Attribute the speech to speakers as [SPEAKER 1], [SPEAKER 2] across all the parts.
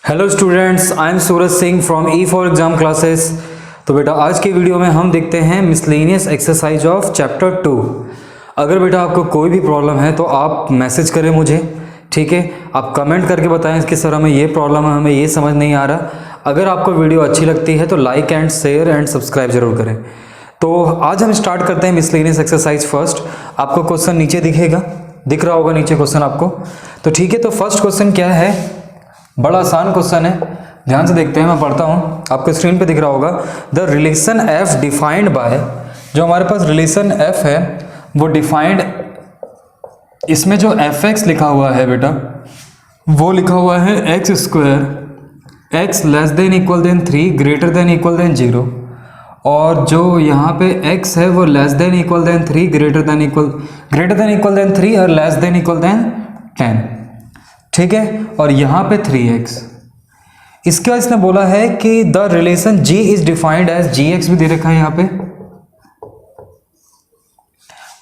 [SPEAKER 1] Hello students, I am Suraj Singh from E for exam classes. तो बेटा आज की वीडियो में हम देखते हैं मिसलेनियस एक्सरसाइज ऑफ चैप्टर 2। अगर बेटा आपको कोई भी प्रॉब्लम है तो आप मैसेज करें मुझे, ठीक है। आप कमेंट करके बताएं कि सर हमें ये प्रॉब्लम है, हमें ये समझ नहीं आ रहा। अगर आपको वीडियो अच्छी लगती है तो like and share and subscribe जरूर करें। तो आज हम स्टार्ट करते हैं मिसलेनियस एक्सरसाइज फर्स्ट। आपको क्वेश्चन नीचे दिख रहा होगा नीचे क्वेश्चन आपको। तो ठीक है, तो फर्स्ट क्वेश्चन क्या है, बड़ा आसान क्वेश्चन है, ध्यान से देखते हैं। मैं पढ़ता हूँ, आपको स्क्रीन पे दिख रहा होगा। The relation F defined by, जो हमारे पास रिलेशन एफ है वो डिफाइंड, इसमें जो एफ एक्स लिखा हुआ है बेटा वो लिखा हुआ है x square x less than equal than 3 greater than equal than 0, और जो यहाँ पे x है वो less than equal than 3 greater than equal than 3 और लेस देन इक्वल देन 10, ठीक है। और यहाँ पे 3x। इसके बाद इसने बोला है कि the relation g is defined as gx, भी दे रखा है यहाँ पे,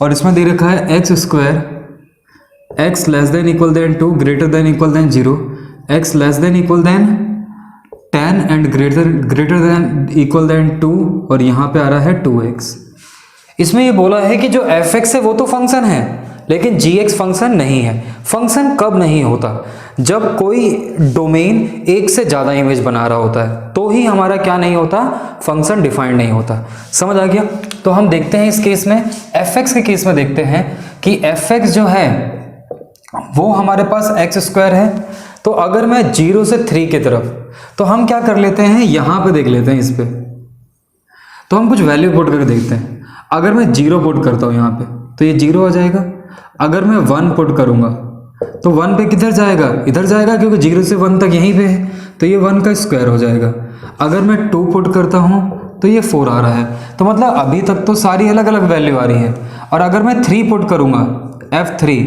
[SPEAKER 1] और इसमें दे रखा है x square x less than equal than 2 greater than equal than 0, x less than equal than 10 and greater than equal than 2, और यहाँ पे आ रहा है 2x। इसमें ये बोला है कि जो fx है वो तो फंक्शन है लेकिन gx फंक्शन नहीं है। फंक्शन कब नहीं होता? जब कोई डोमेन एक से ज़्यादा इमेज बना रहा होता है तो ही हमारा क्या नहीं होता, फंक्शन डिफाइंड नहीं होता। समझ आ गया? तो हम देखते हैं इस केस में, fx के केस में देखते हैं कि fx जो है वो हमारे पास एक्स स्क्वायर है। तो अगर मैं 0 से 3 की तरफ, तो हम क्या कर लेते हैं, यहाँ पे देख लेते हैं इस पे, तो हम कुछ वैल्यू पुट करके देखते हैं। अगर मैं 0 पुट करता हूँ यहाँ पे तो ये 0 आ जाएगा। अगर मैं 1 पुट करूँगा तो 1 पे किधर जाएगा, इधर जाएगा, क्योंकि 0 से 1 तक यहीं पे है, तो ये 1 का स्क्वायर हो जाएगा। अगर मैं 2 पुट करता हूँ तो ये 4 आ रहा है। तो मतलब अभी तक तो सारी अलग अलग वैल्यू आ रही है। और अगर मैं 3 पुट करूँगा F3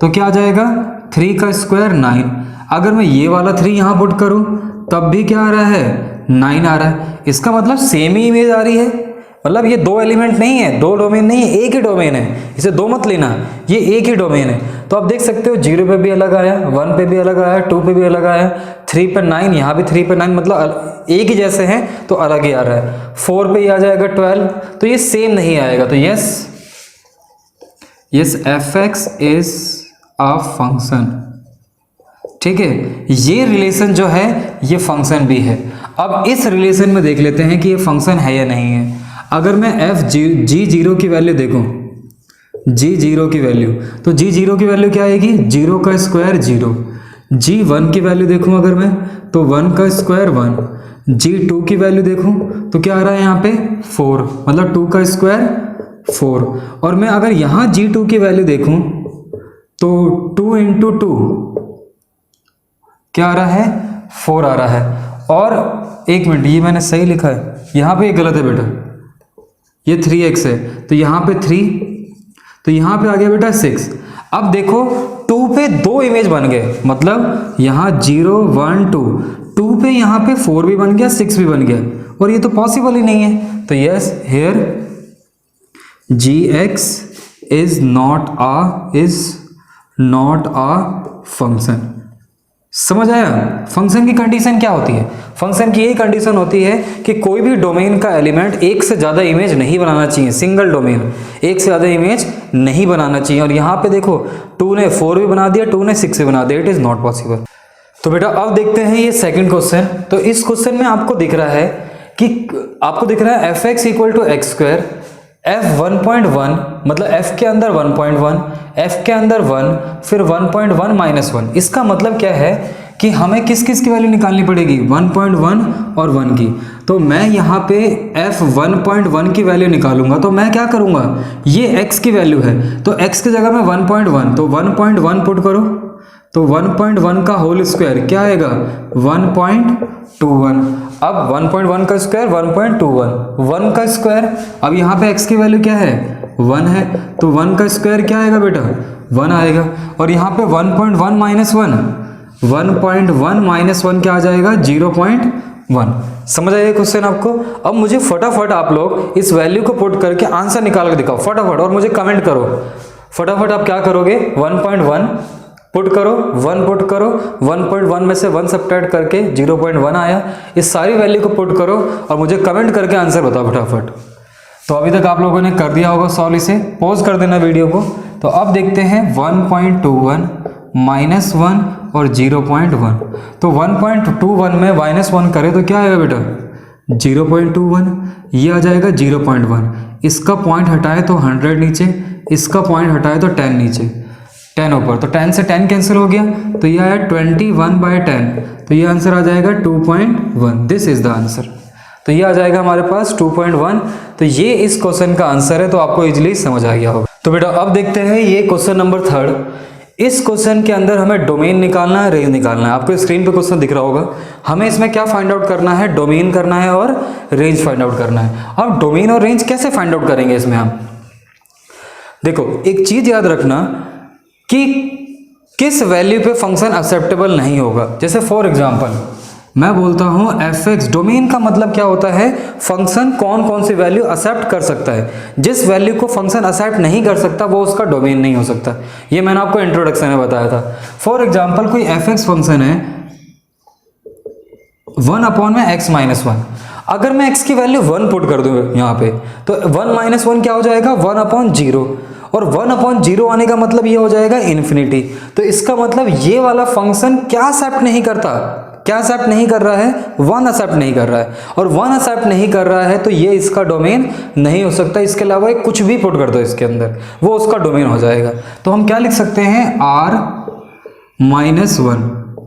[SPEAKER 1] तो क्या आ जाएगा, 3 का स्क्वायर 9। अगर मैं ये वाला 3 यहाँ पुट करूँ तब भी क्या आ रहा है, 9 आ रहा है। इसका मतलब सेम ही इमेज आ रही है। मतलब ये दो एलिमेंट नहीं है, दो डोमेन नहीं है, एक ही डोमेन है। इसे दो मत लेना, ये एक ही डोमेन है। तो आप देख सकते हो 0 पे भी अलग आया, 1 पे भी अलग आया, 2 पे भी अलग आया, 3 पे 9, यहाँ भी 3 पे 9, मतलब एक ही जैसे हैं तो अलग ही आ रहा है। 4 पे ही आ जाएगा 12, तो ये सेम नहीं आएगा। तो yes fx is a function, ठीक है। ये रिलेशन जो है ये फंक्शन भी है। अब इस रिलेशन में देख लेते हैं कि ये फंक्शन है या नहीं है। अगर मैं g0 की वैल्यू देखूं, g0 की वैल्यू, तो g0 की वैल्यू क्या आएगी, 0 का स्क्वायर 0। g1 की वैल्यू देखूं अगर मैं, तो 1 का स्क्वायर 1। g2 की वैल्यू देखूं तो क्या आ रहा है यहाँ पे 4, मतलब 2 का स्क्वायर 4। और मैं अगर यहाँ g2 की वैल्यू देखूं तो 2 इंटू 2 क्या आ रहा है, 4 आ रहा है। और एक मिनट, ये मैंने सही लिखा है, यहाँ पे ये गलत है बेटा, ये 3x है, तो यहाँ पे 3, तो यहाँ पे आ गया बेटा 6। अब देखो 2 पे 2 इमेज बन गए, मतलब यहाँ 0 1 2, 2 पे यहाँ पे 4 भी बन गया, 6 भी बन गया, और ये तो पॉसिबल ही नहीं है। तो yes, here gx is not a function. समझ आया? फंक्शन की कंडीशन क्या होती है? फंक्शन की यही कंडीशन होती है कि कोई भी डोमेन का एलिमेंट एक से ज़्यादा इमेज नहीं बनाना चाहिए। सिंगल डोमेन एक से ज़्यादा इमेज नहीं बनाना चाहिए। और यहाँ पे देखो 2 ने 4 भी बना दिया, 2 ने 6 भी बना दिया, इट इज़ नॉट पॉसिबल। तो बेटा अब देखते हैं ये सेकंड क्वेश्चन। तो इस क्वेश्चन में आपको दिख रहा है f x equal to x square, f 1.1, मतलब f के अंदर 1.1, f के अंदर 1, फिर 1.1 माइनस 1। इसका मतलब क्या है कि हमें किस किस की वैल्यू निकालनी पड़ेगी, 1.1 और 1 की। तो मैं यहाँ पे f 1.1 की वैल्यू निकालूंगा, तो मैं क्या करूँगा, ये x की वैल्यू है तो x की जगह में 1.1, तो 1.1 पुट करो, तो 1.1 का होल स्क्वायर क्या आएगा, 1.21। अब 1.1 का स्क्वायर 1.21, 1 का स्क्वायर, अब यहाँ पे x की वैल्यू क्या है, 1 है, तो 1 का स्क्वायर क्या आएगा बेटा, 1 आएगा। और यहाँ पे 1.1 माइनस 1, 1.1 माइनस 1 क्या आ जाएगा, 0.1। समझ आइए क्वेश्चन आपको? अब मुझे फटाफट आप लोग इस वैल्यू को पुट करके आंसर निकाल के दिखाओ फटाफट, और मुझे कमेंट करो फटाफट। आप क्या करोगे, 1.1 पुट करो, 1 पुट करो, 1.1 में से 1 सब्ट्रैक्ट करके 0.1 आया। इस सारी वैल्यू को पुट करो और मुझे कमेंट करके आंसर बताओ फटाफट। तो अभी तक आप लोगों ने कर दिया होगा सॉल्व, इसे पॉज कर देना वीडियो को। तो अब देखते हैं 1.21 -1 और 0.1। तो 1.21 में -1 करें तो क्या आएगा बेटा 0.21, ये आ जाएगा 0.1। इसका पॉइंट हटाए तो 100 नीचे, इसका पॉइंट हटाए तो 10 नीचे, 10 ऊपर, तो 10 से 10 कैंसिल हो गया, तो ये आया 21/10। तो ये आंसर आ जाएगा 2.1। This is the answer. तो ये आ जाएगा हमारे पास 2.1। तो ये इस क्वेश्चन का आंसर है, तो आपको इजीली समझ आ गया होगा। तो बेटा अब देखते हैं ये क्वेश्चन नंबर 3। इस क्वेश्चन के अंदर हमें डोमेन निकालना है, रेंज निकालना है। आपको स्क्रीन पे क्वेश्चन दिख रहा होगा। हमें इसमें क्या फाइंड आउट करना है, डोमेन करना है और रेंज फाइंड आउट करना है। अब डोमेन और रेंज कैसे फाइंड आउट करेंगे इसमें हम, देखो एक चीज याद रखना कि किस वैल्यू पे फंक्शन एक्सेप्टेबल नहीं होगा। जैसे फॉर एग्जांपल मैं बोलता हूं fx, डोमेन का मतलब क्या होता है, फंक्शन कौन कौन सी वैल्यू एक्सेप्ट कर सकता है। जिस वैल्यू को फंक्शन एक्सेप्ट नहीं कर सकता वो उसका डोमेन नहीं हो सकता। ये मैंने आपको इंट्रोडक्शन में बताया था। फॉर एग्जांपल कोई fx फंक्शन है 1/x-1। अगर मैं x की वैल्यू 1 पुट कर दूं यहाँ पे, तो 1 - 1 क्या हो जाएगा 1/0, और 1/0 आने का मतलब ये हो जाएगा इन्फिनिटी। तो इसका मतलब ये वाला फंक्शन क्या एक्सेप्ट नहीं करता, क्या एक्सेप्ट नहीं कर रहा है, 1 एक्सेप्ट नहीं कर रहा है। और 1 एक्सेप्ट नहीं कर रहा है तो ये इसका डोमेन नहीं हो सकता। इसके अलावा कुछ भी पुट कर दो इसके अंदर, वो उसका डोमेन हो जाएगा। तो हम क्या लिख सकते हैं r-1,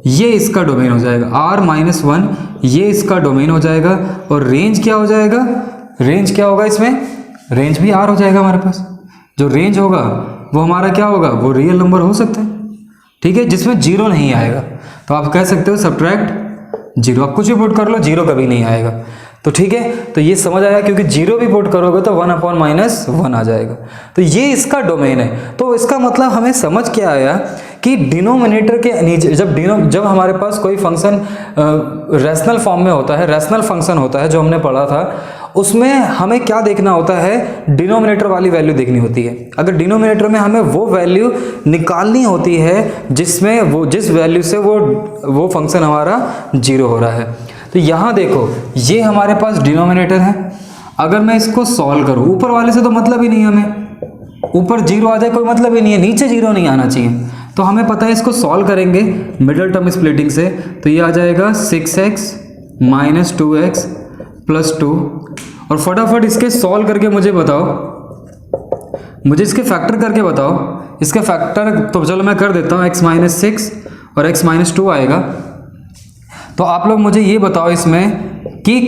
[SPEAKER 1] ये इसका डोमेन हो जाएगा। r-1 ये इसका डोमेन हो जाएगा। और रेंज क्या हो जाएगा, रेंज क्या होगा इसमें, रेंज भी r हो जाएगा हमारे पास। जो रेंज होगा वो हमारा क्या होगा, वो रियल नंबर हो सकता है, ठीक है, जिसमें 0 नहीं आएगा। तो आप कह सकते हो सब्ट्रैक्ट 0, आप कुछ भी पुट कर लो 0 कभी नहीं आएगा। तो ठीक है, तो ये समझ आया, क्योंकि 0 भी पुट करोगे तो 1/-1 आ जाएगा। तो ये इसका डोमेन है। तो इसका मतलब हमें समझ क्या आया कि डिनोमिनेटर के नीचे जब हमारे पास कोई फंक्शन रैशनल फॉर्म में होता है, रैशनल फंक्शन होता है जो हमने पढ़ा था, उसमें हमें क्या देखना होता है, डिनोमिनेटर वाली वैल्यू देखनी होती है। अगर डिनोमिनेटर में हमें वो वैल्यू निकालनी होती है जिसमें वो जिस वैल्यू से वो फंक्शन हमारा 0 हो रहा है। तो यहाँ देखो ये हमारे पास डिनोमिनेटर है। अगर मैं इसको सॉल्व करूँ, ऊपर वाले से तो मतलब ही नहीं है, हमें ऊपर 0 आ जाए कोई मतलब ही नहीं है, नीचे 0 नहीं आना चाहिए। तो हमें पता है इसको सॉल्व करेंगे मिडल टर्म स्प्लिटिंग से, तो ये आ जाएगा 6x - 2x + 2। और फटाफट इसके सॉल्व करके मुझे बताओ, मुझे इसके फैक्टर करके बताओ। इसके फैक्टर तो चलो मैं कर देता हूँ, x - 6 और x - 2 आएगा। तो आप लोग मुझे ये बताओ इसमें कि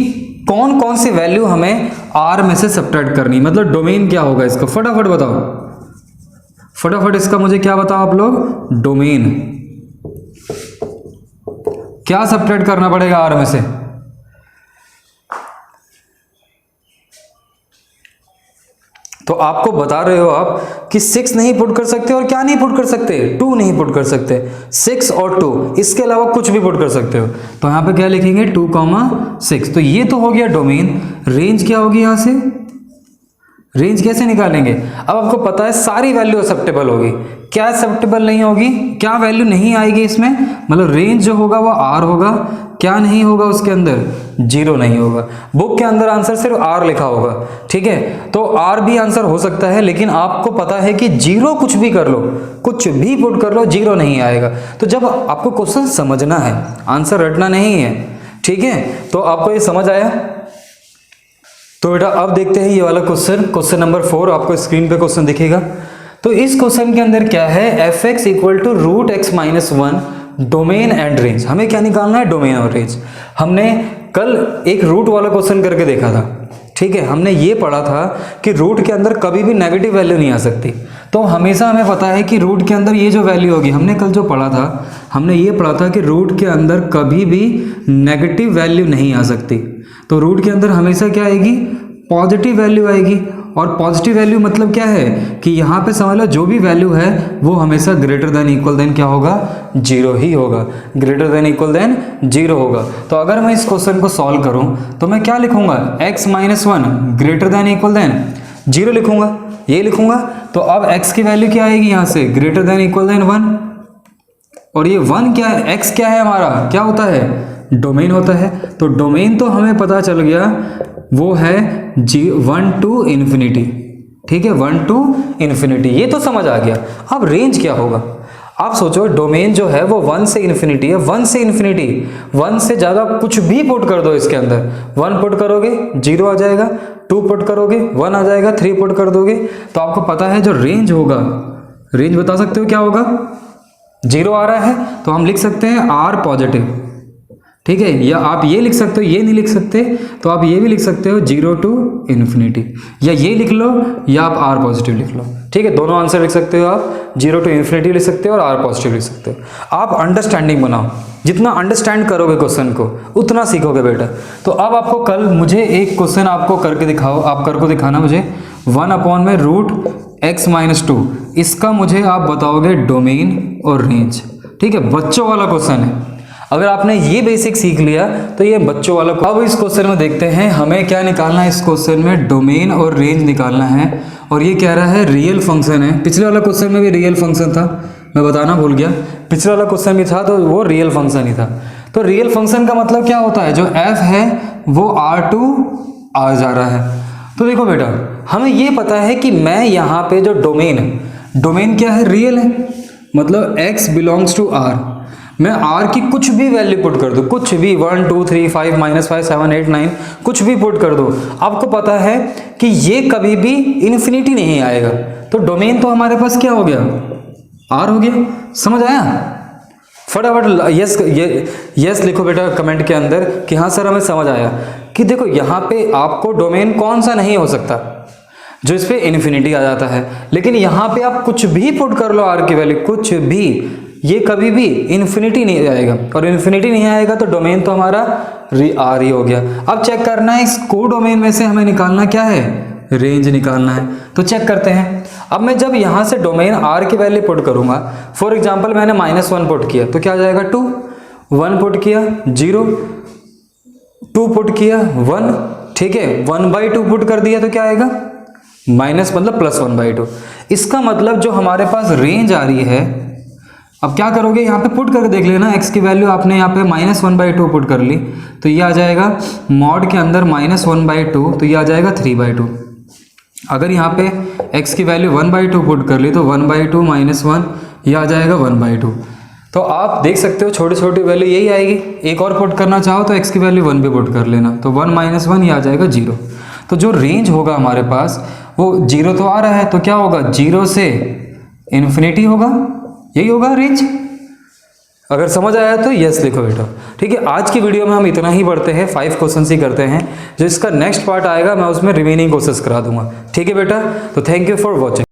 [SPEAKER 1] कौन कौन सी वैल्यू हमें r में से सब्ट्रैक्ट करनी, मतलब डोमेन क्या होगा इसका, फटाफट बताओ। फटाफट इसका मुझे क्या बताओ आप लोग, डोमेन क्या सब्ट्रैक्ट करना पड़ेगा r में से। तो आपको बता रहे हो आप कि 6 नहीं पुट कर सकते, और क्या नहीं पुट कर सकते, 2 नहीं पुट कर सकते। 6 और 2, इसके अलावा कुछ भी पुट कर सकते हो। तो यहाँ पे क्या लिखेंगे 2,6। तो ये तो हो गया डोमेन। रेंज क्या होगी, यहाँ से रेंज कैसे निकालेंगे। अब आपको पता है सारी वैल्यू एक्सेप्टेबल होगी, क्या एक्सेप्टेबल नहीं होगी, क्या वैल्यू नहीं आएगी इसमें, मतलब रेंज जो होगा वो r होगा, क्या नहीं होगा उसके अंदर, 0 नहीं होगा। बुक के अंदर आंसर सिर्फ r लिखा होगा, ठीक है। तो r भी आंसर हो सकता है, लेकिन आपको पता है कि 0 कुछ भी कर लो, कुछ भी पुट कर लो, 0 नहीं आएगा। तो जब आपको क्वेश्चन समझना है, आंसर रटना नहीं है, ठीक है। तो आपको ये समझ आया। तो बेटा अब देखते हैं ये वाला क्वेश्चन नंबर 4। आपको स्क्रीन पे क्वेश्चन दिखेगा। तो इस क्वेश्चन के अंदर क्या है, fx = √x-1 domain and range. हमें क्या निकालना है, डोमेन और रेंज। हमने कल एक रूट वाला क्वेश्चन करके देखा था, ठीक है। हमने ये पढ़ा था कि रूट के अंदर कभी भी नेगेटिव वैल्यू नहीं आ सकती। तो हमेशा हमें पता है कि रूट के अंदर ये जो वैल्यू होगी, हमने कल जो पढ़ा था, हमने ये पढ़ा था कि रूट के अंदर कभी भी नेगेटिव वैल्यू नहीं आ सकती। तो रूट के अंदर हमेशा क्या आएगी, पॉजिटिव वैल्यू आएगी। और पॉजिटिव वैल्यू मतलब क्या है कि यहाँ पे समझ लो जो भी वैल्यू है वो हमेशा ग्रेटर देन इक्वल देन क्या होगा, 0 ही होगा, ग्रेटर देन इक्वल देन 0 होगा। तो अगर मैं इस क्वेश्चन को सॉल्व करूँ तो मैं क्या लिखूंगा, x - 1 greater than equal than 0 लिखूंगा, ये लिखूंगा। तो अब x की वैल्यू क्या आएगी, यहाँ से ग्रेटर देन इक्वल देन 1, और ये 1 क्या है, एक्स क्या है हमारा, क्या होता है, डोमेन होता है। तो डोमेन तो हमें पता चल गया वो है 1 टू इन्फिनिटी, ठीक है, 1 टू इन्फिनिटी, ये तो समझ आ गया। अब रेंज क्या होगा, आप सोचो डोमेन जो है वो 1 से इन्फिनिटी है, 1 से इन्फिनिटी, 1 से ज़्यादा कुछ भी पुट कर दो इसके अंदर, 1 पुट करोगे 0 आ जाएगा, 2 पुट करोगे 1 आ जाएगा, 3 पुट कर दोगे तो आपको पता है जो रेंज होगा, रेंज बता सकते हो क्या होगा, 0 आ रहा है तो हम लिख सकते हैं R पॉजिटिव, ठीक है, या आप ये लिख सकते हो, ये नहीं लिख सकते तो आप ये भी लिख सकते हो 0 टू इन्फिनिटी, या ये लिख लो या आप R पॉजिटिव लिख लो, ठीक है, दोनों आंसर लिख सकते हो आप, 0 टू इन्फिनिटी लिख सकते हो और R पॉजिटिव लिख सकते हो। आप अंडरस्टैंडिंग बनाओ, जितना अंडरस्टैंड करोगे क्वेश्चन को उतना सीखोगे बेटा। तो अब आपको कल मुझे एक क्वेश्चन आपको करके दिखाओ, आप कर को दिखाना मुझे 1/√x-2, इसका मुझे आप बताओगे डोमेन और रेंज, ठीक है, बच्चों वाला क्वेश्चन है। अगर आपने ये बेसिक सीख लिया तो ये बच्चों वाला। अब इस क्वेश्चन में देखते हैं हमें क्या निकालना है, इस क्वेश्चन में डोमेन और रेंज निकालना है और ये कह रहा है रियल फंक्शन है। पिछले वाला क्वेश्चन में भी रियल फंक्शन था, मैं बताना भूल गया, पिछले वाला क्वेश्चन भी था तो वो रियल फंक्शन ही था। तो रियल फंक्शन का मतलब क्या होता है, जो f है वो R आ जा रहा है। तो देखो बेटा हमें ये पता है कि मैं यहाँ पे जो डोमेन है, डोमेन क्या है, रियल है, मतलब x बिलोंग्स टू R, मैं R की कुछ भी वैल्यू पुट कर दूँ, कुछ भी 1 2 3 5 -5 7 8 9 कुछ भी पुट कर दो, आपको पता है कि ये कभी भी इन्फिनिटी नहीं आएगा। तो डोमेन तो हमारे पास क्या हो गया, R हो गया। समझ आया, फटाफट यस लिखो बेटा कमेंट के अंदर कि हाँ सर हमें समझ आया। कि देखो यहाँ पे आपको डोमेन कौन सा नहीं हो सकता, जो इस पे इन्फिनिटी आ जाता है, लेकिन यहाँ पे आप कुछ भी पुट कर लो R की वैल्यू, कुछ भी, ये कभी भी इन्फिनिटी नहीं आएगा, और इन्फिनिटी नहीं आएगा तो डोमेन तो हमारा R ही हो गया। अब चेक करना है इस को डोमेन में से हमें निकालना क्या है, रेंज निकालना है। तो चेक करते हैं। अब मैं जब यहाँ से डोमेन R की वैल्यू पुट करूंगा, फॉर एग्जांपल मैंने -1 पुट किया तो क्या आ जाएगा 2, 1 पुट किया 0, 2 पुट किया 1, ठीक है, 1/2 पुट कर दिया तो क्या आएगा माइनस, मतलब +1/2। इसका मतलब जो हमारे पास रेंज आ रही है, अब क्या करोगे यहाँ पे पुट करके देख लेना, x की वैल्यू आपने यहाँ पे -1/2 पुट कर ली तो ये आ जाएगा मॉड के अंदर -1/2, तो ये आ जाएगा 3/2। अगर यहाँ पे x की वैल्यू 1/2 पुट कर ली तो 1/2 -1 ये आ जाएगा 1/2। तो आप देख सकते हो छोटी छोटी वैल्यू यही आएगी। एक और पुट करना चाहो तो x की वैल्यू 1 भी पुट कर लेना, तो 1 - 1 ये आ जाएगा 0। तो जो रेंज होगा हमारे पास वो 0 तो आ रहा है, तो क्या होगा 0 से इन्फिनिटी होगा, यही होगा रेंज। अगर समझ आया तो यस लिखो बेटा। ठीक है, आज की वीडियो में हम इतना ही पढ़ते हैं, 5 क्वेश्चन ही करते हैं। जो इसका नेक्स्ट पार्ट आएगा मैं उसमें रिमेनिंग कोर्सेस करा दूंगा। ठीक है बेटा, तो थैंक यू फॉर वॉचिंग।